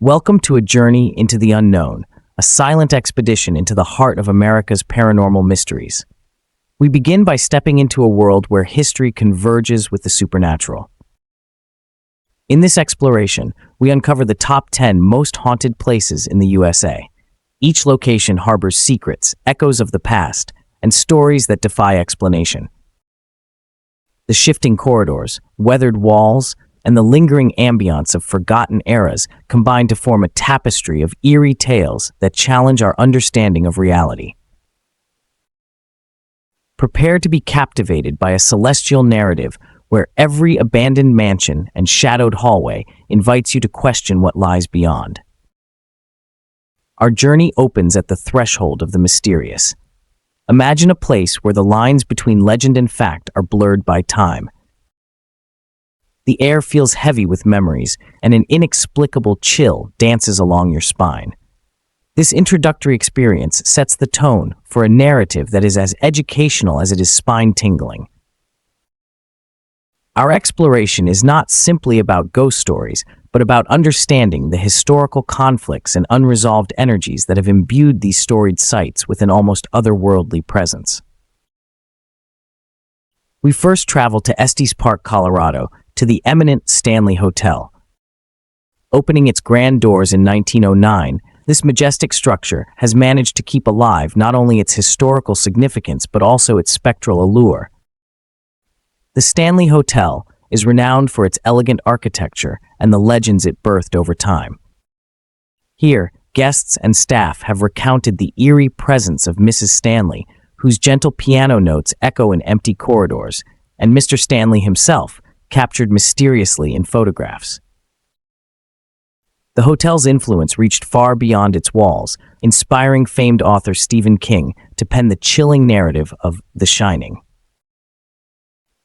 Welcome to a journey into the unknown, a silent expedition into the heart of America's paranormal mysteries. We begin by stepping into a world where history converges with the supernatural. In this exploration, we uncover the top 10 most haunted places in the USA. Each location harbors secrets, echoes of the past, and stories that defy explanation. The shifting corridors, weathered walls, and the lingering ambiance of forgotten eras combine to form a tapestry of eerie tales that challenge our understanding of reality. Prepare to be captivated by a celestial narrative where every abandoned mansion and shadowed hallway invites you to question what lies beyond. Our journey opens at the threshold of the mysterious. Imagine a place where the lines between legend and fact are blurred by time. The air feels heavy with memories, and an inexplicable chill dances along your spine. This introductory experience sets the tone for a narrative that is as educational as it is spine-tingling. Our exploration is not simply about ghost stories, but about understanding the historical conflicts and unresolved energies that have imbued these storied sites with an almost otherworldly presence. We first travel to Estes Park, Colorado, to the eminent Stanley Hotel. Opening its grand doors in 1909, this majestic structure has managed to keep alive not only its historical significance but also its spectral allure. The Stanley Hotel is renowned for its elegant architecture and the legends it birthed over time. Here, guests and staff have recounted the eerie presence of Mrs. Stanley, whose gentle piano notes echo in empty corridors, and Mr. Stanley himself, captured mysteriously in photographs. The hotel's influence reached far beyond its walls, inspiring famed author Stephen King to pen the chilling narrative of The Shining.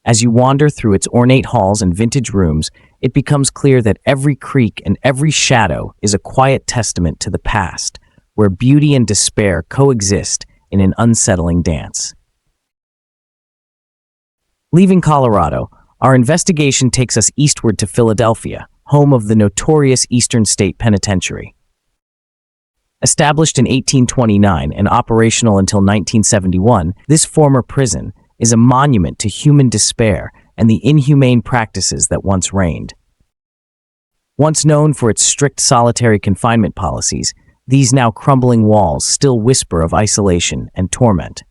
As you wander through its ornate halls and vintage rooms, it becomes clear that every creak and every shadow is a quiet testament to the past, where beauty and despair coexist in an unsettling dance. Leaving Colorado, our investigation takes us eastward to Philadelphia, home of the notorious Eastern State Penitentiary. Established in 1829 and operational until 1971, this former prison is a monument to human despair and the inhumane practices that once reigned. Once known for its strict solitary confinement policies, these now crumbling walls still whisper of isolation and torment.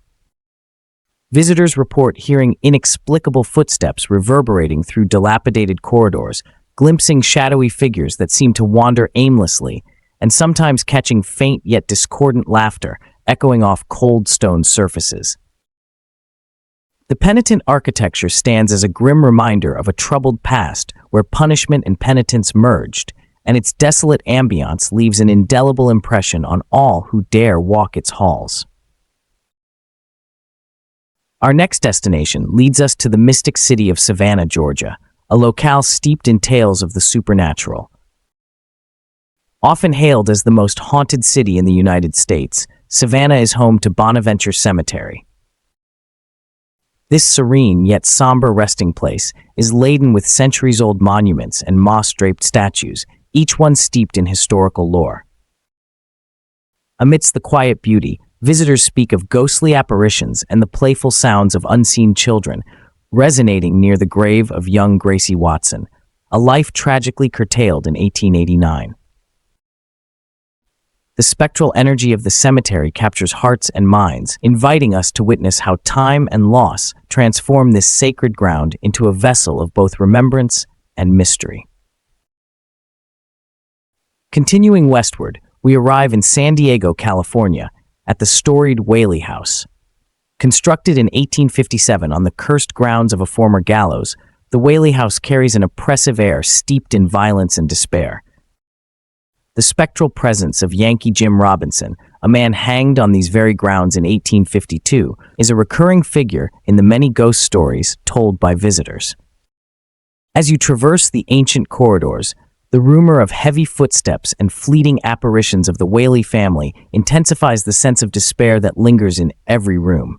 Visitors report hearing inexplicable footsteps reverberating through dilapidated corridors, glimpsing shadowy figures that seem to wander aimlessly, and sometimes catching faint yet discordant laughter echoing off cold stone surfaces. The penitent architecture stands as a grim reminder of a troubled past where punishment and penitence merged, and its desolate ambiance leaves an indelible impression on all who dare walk its halls. Our next destination leads us to the mystic city of Savannah, Georgia, a locale steeped in tales of the supernatural. Often hailed as the most haunted city in the United States, Savannah is home to Bonaventure Cemetery. This serene yet somber resting place is laden with centuries-old monuments and moss-draped statues, each one steeped in historical lore. Amidst the quiet beauty, visitors speak of ghostly apparitions and the playful sounds of unseen children, resonating near the grave of young Gracie Watson, a life tragically curtailed in 1889. The spectral energy of the cemetery captures hearts and minds, inviting us to witness how time and loss transform this sacred ground into a vessel of both remembrance and mystery. Continuing westward, we arrive in San Diego, California, at the storied Whaley House. Constructed in 1857 on the cursed grounds of a former gallows, the Whaley House carries an oppressive air steeped in violence and despair. The spectral presence of Yankee Jim Robinson, a man hanged on these very grounds in 1852, is a recurring figure in the many ghost stories told by visitors. As you traverse the ancient corridors, the rumor of heavy footsteps and fleeting apparitions of the Whaley family intensifies the sense of despair that lingers in every room.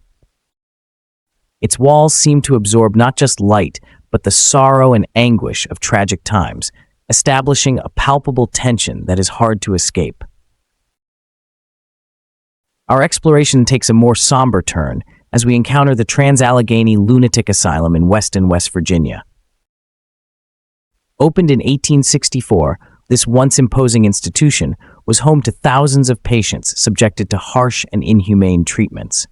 Its walls seem to absorb not just light, but the sorrow and anguish of tragic times, establishing a palpable tension that is hard to escape. Our exploration takes a more somber turn as we encounter the Trans-Allegheny Lunatic Asylum in Weston, West Virginia. Opened in 1864, this once imposing institution was home to thousands of patients subjected to harsh and inhumane treatments.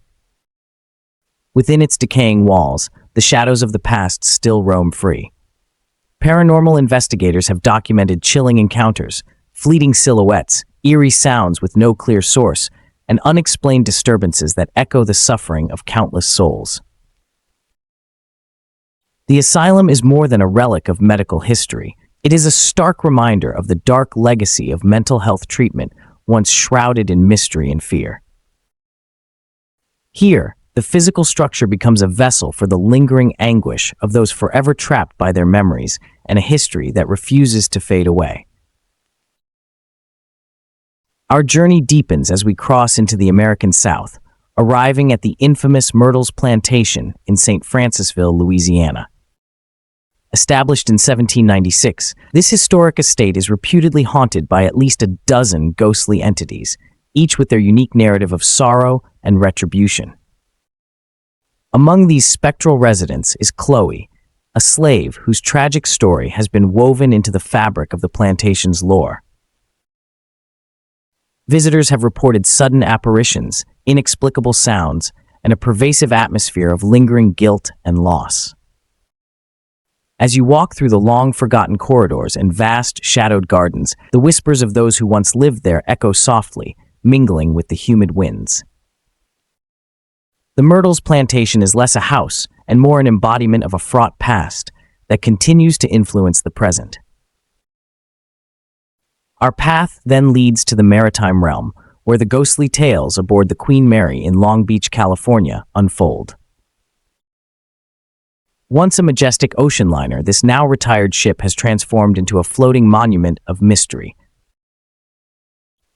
Within its decaying walls, the shadows of the past still roam free. Paranormal investigators have documented chilling encounters, fleeting silhouettes, eerie sounds with no clear source, and unexplained disturbances that echo the suffering of countless souls. The asylum is more than a relic of medical history. It is a stark reminder of the dark legacy of mental health treatment once shrouded in mystery and fear. Here, the physical structure becomes a vessel for the lingering anguish of those forever trapped by their memories and a history that refuses to fade away. Our journey deepens as we cross into the American South, arriving at the infamous Myrtles Plantation in St. Francisville, Louisiana. Established in 1796, this historic estate is reputedly haunted by at least a dozen ghostly entities, each with their unique narrative of sorrow and retribution. Among these spectral residents is Chloe, a slave whose tragic story has been woven into the fabric of the plantation's lore. Visitors have reported sudden apparitions, inexplicable sounds, and a pervasive atmosphere of lingering guilt and loss. As you walk through the long-forgotten corridors and vast, shadowed gardens, the whispers of those who once lived there echo softly, mingling with the humid winds. The Myrtles Plantation is less a house and more an embodiment of a fraught past that continues to influence the present. Our path then leads to the maritime realm, where the ghostly tales aboard the Queen Mary in Long Beach, California, unfold. Once a majestic ocean liner, this now retired ship has transformed into a floating monument of mystery.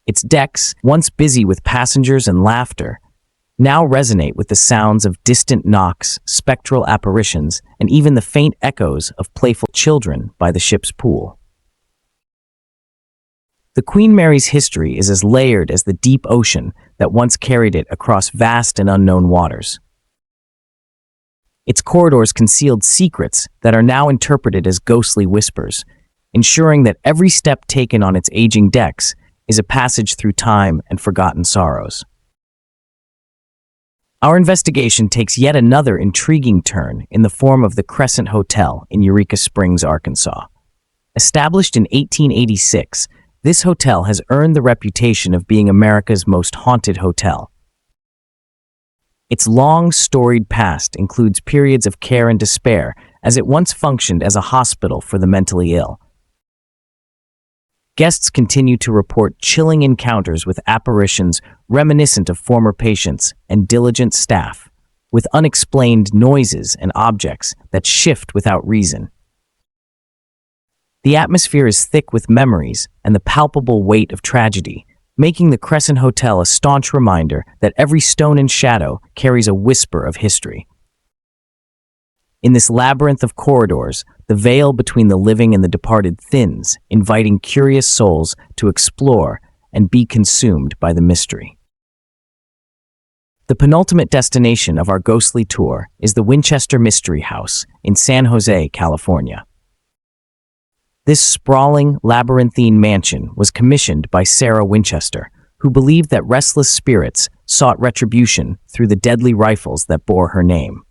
Its decks, once busy with passengers and laughter, now resonate with the sounds of distant knocks, spectral apparitions, and even the faint echoes of playful children by the ship's pool. The Queen Mary's history is as layered as the deep ocean that once carried it across vast and unknown waters. Its corridors concealed secrets that are now interpreted as ghostly whispers, ensuring that every step taken on its aging decks is a passage through time and forgotten sorrows. Our investigation takes yet another intriguing turn in the form of the Crescent Hotel in Eureka Springs, Arkansas. Established in 1886, this hotel has earned the reputation of being America's most haunted hotel. Its long, storied past includes periods of care and despair, as it once functioned as a hospital for the mentally ill. Guests continue to report chilling encounters with apparitions reminiscent of former patients and diligent staff, with unexplained noises and objects that shift without reason. The atmosphere is thick with memories and the palpable weight of tragedy, making the Crescent Hotel a staunch reminder that every stone and shadow carries a whisper of history. In this labyrinth of corridors, the veil between the living and the departed thins, inviting curious souls to explore and be consumed by the mystery. The penultimate destination of our ghostly tour is the Winchester Mystery House in San Jose, California. This sprawling, labyrinthine mansion was commissioned by Sarah Winchester, who believed that restless spirits sought retribution through the deadly rifles that bore her name.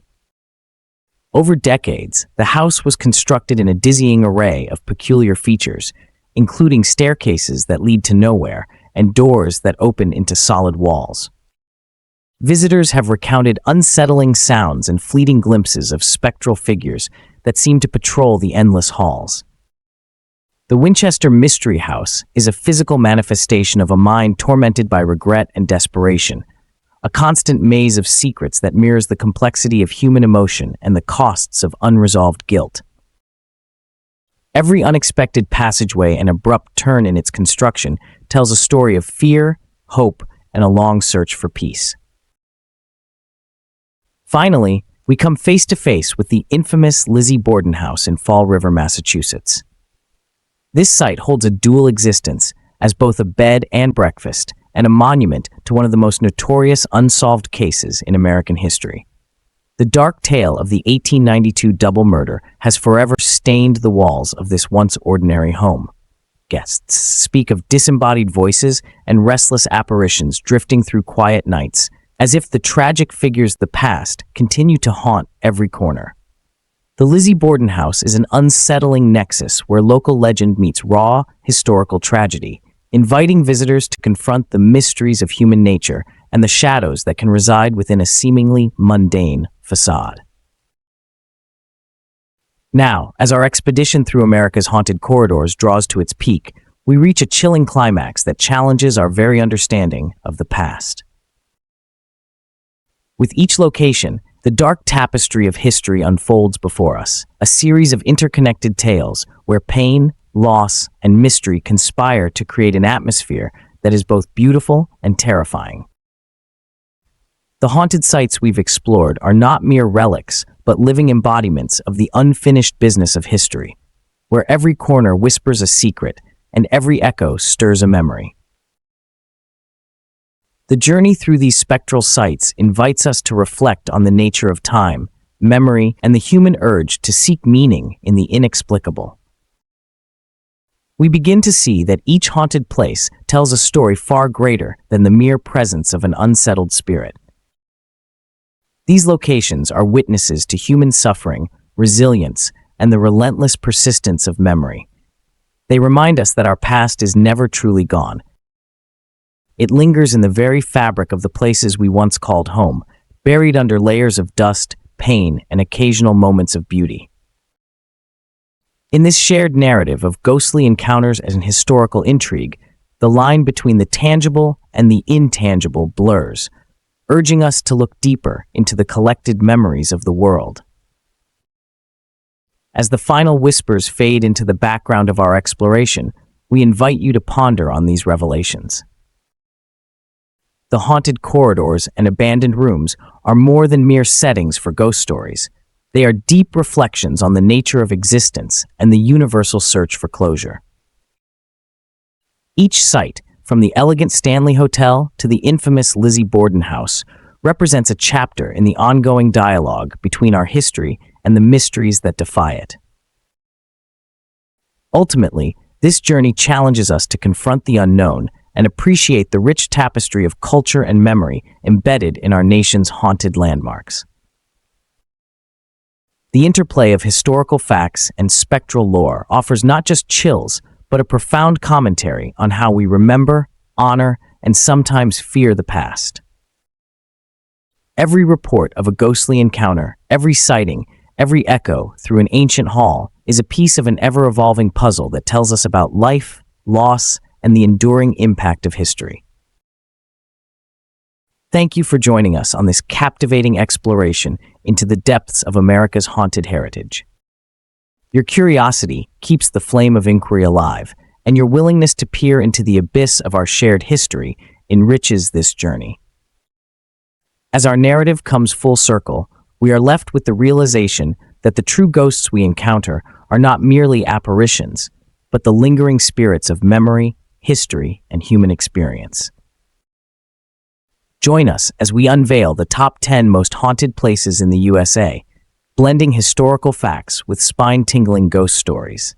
Over decades, the house was constructed in a dizzying array of peculiar features, including staircases that lead to nowhere and doors that open into solid walls. Visitors have recounted unsettling sounds and fleeting glimpses of spectral figures that seem to patrol the endless halls. The Winchester Mystery House is a physical manifestation of a mind tormented by regret and desperation, a constant maze of secrets that mirrors the complexity of human emotion and the costs of unresolved guilt. Every unexpected passageway and abrupt turn in its construction tells a story of fear, hope, and a long search for peace. Finally, we come face to face with the infamous Lizzie Borden House in Fall River, Massachusetts. This site holds a dual existence as both a bed and breakfast, and a monument to one of the most notorious unsolved cases in American history. The dark tale of the 1892 double murder has forever stained the walls of this once ordinary home. Guests speak of disembodied voices and restless apparitions drifting through quiet nights, as if the tragic figures of the past continue to haunt every corner. The Lizzie Borden House is an unsettling nexus where local legend meets raw, historical tragedy, inviting visitors to confront the mysteries of human nature and the shadows that can reside within a seemingly mundane facade. Now, as our expedition through America's haunted corridors draws to its peak, we reach a chilling climax that challenges our very understanding of the past. With each location, the dark tapestry of history unfolds before us, a series of interconnected tales where pain, loss, and mystery conspire to create an atmosphere that is both beautiful and terrifying. The haunted sites we've explored are not mere relics, but living embodiments of the unfinished business of history, where every corner whispers a secret and every echo stirs a memory. The journey through these spectral sites invites us to reflect on the nature of time, memory, and the human urge to seek meaning in the inexplicable. We begin to see that each haunted place tells a story far greater than the mere presence of an unsettled spirit. These locations are witnesses to human suffering, resilience, and the relentless persistence of memory. They remind us that our past is never truly gone. It lingers in the very fabric of the places we once called home, buried under layers of dust, pain, and occasional moments of beauty. In this shared narrative of ghostly encounters and historical intrigue, the line between the tangible and the intangible blurs, urging us to look deeper into the collected memories of the world. As the final whispers fade into the background of our exploration, we invite you to ponder on these revelations. The haunted corridors and abandoned rooms are more than mere settings for ghost stories. They are deep reflections on the nature of existence and the universal search for closure. Each site, from the elegant Stanley Hotel to the infamous Lizzie Borden House, represents a chapter in the ongoing dialogue between our history and the mysteries that defy it. Ultimately, this journey challenges us to confront the unknown and appreciate the rich tapestry of culture and memory embedded in our nation's haunted landmarks. The interplay of historical facts and spectral lore offers not just chills, but a profound commentary on how we remember, honor, and sometimes fear the past. Every report of a ghostly encounter, every sighting, every echo through an ancient hall is a piece of an ever-evolving puzzle that tells us about life, loss, and the enduring impact of history. Thank you for joining us on this captivating exploration into the depths of America's haunted heritage. Your curiosity keeps the flame of inquiry alive, and your willingness to peer into the abyss of our shared history enriches this journey. As our narrative comes full circle, we are left with the realization that the true ghosts we encounter are not merely apparitions, but the lingering spirits of memory, history, and human experience. Join us as we unveil the top 10 most haunted places in the USA, blending historical facts with spine-tingling ghost stories.